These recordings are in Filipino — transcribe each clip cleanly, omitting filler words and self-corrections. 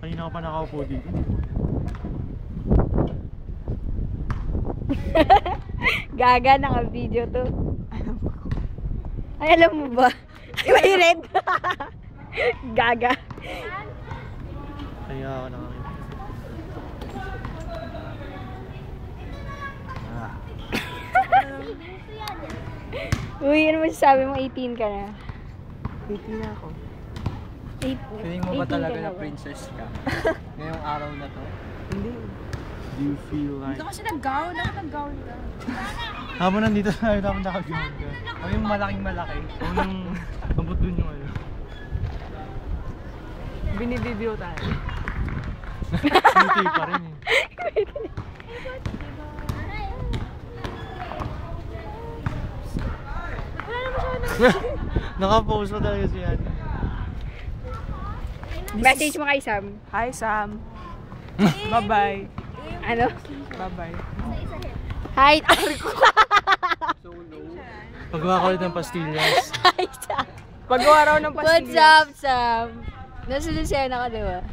Kanina ka pa nakaupo dito. Gaga, naka-video to. Ay, alam mo ba? May red. Gaga. Kaya ako nakakita. Uy, ano masasabi mo? 18 ka na. 18 na ako. Feeling mo ba talaga na princess ka? Ngayong araw na to? Hindi. Do you feel like... Dito kasi nag-gown. Ako nag-gown ka. Habang nandito tayo, dapat nakagawin ka. Kami yung malaking malaki. Unang abot dun yung ano. Binibibyo tayo. Sinitay pa rin eh. Naka-post pa talaga si Annie. Message mo kay Sam. Hi, Sam. Bye-bye. Ano? Bye-bye. Hi. Pagawa ko ulit ng pastillas. Hi, Sam. Pagawa raw ng pastillas. What's up, Sam? Nasa Lucena ka, diba?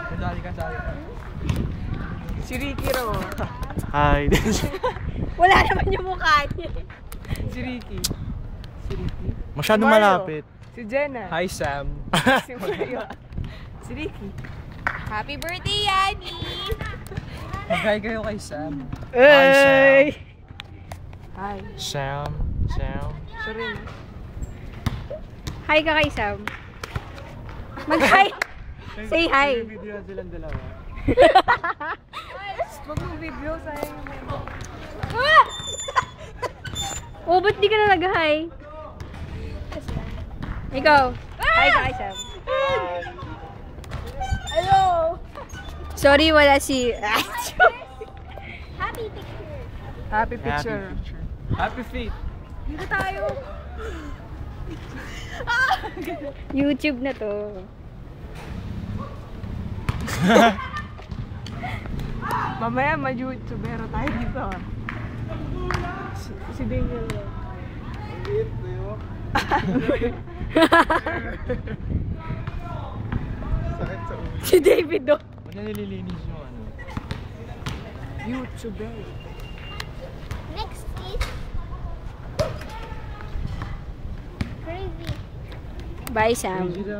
Kasali ka. Si Ricky raw. Hi. Wala naman yung mukha niya. Si Ricky. Masyadong Mario. malapit. Si Jenna. Hi, Sam. Si Mario. Si Ricky. Happy birthday, Annie! Mag-hi kayo kay Sam. Hey! Hi. Sam. Siya rin. Hi ka kay Sam. Mag-hi! Say hi! Video silang dalawa. Wag mo video, sayang yung Oh, ba't di ka na nag-hi? Ikaw. Hi ka kay Sam. Hello! Sorry, wala si... Happy picture. Happy feet. Dito tayo. YouTube na to. Mamaya ma-YouTubero tayo dito. Si Daniel. Si David do. Ba't na nililinis yung ano? YouTuber. Next is crazy. Bye, Sam. Crazy daw.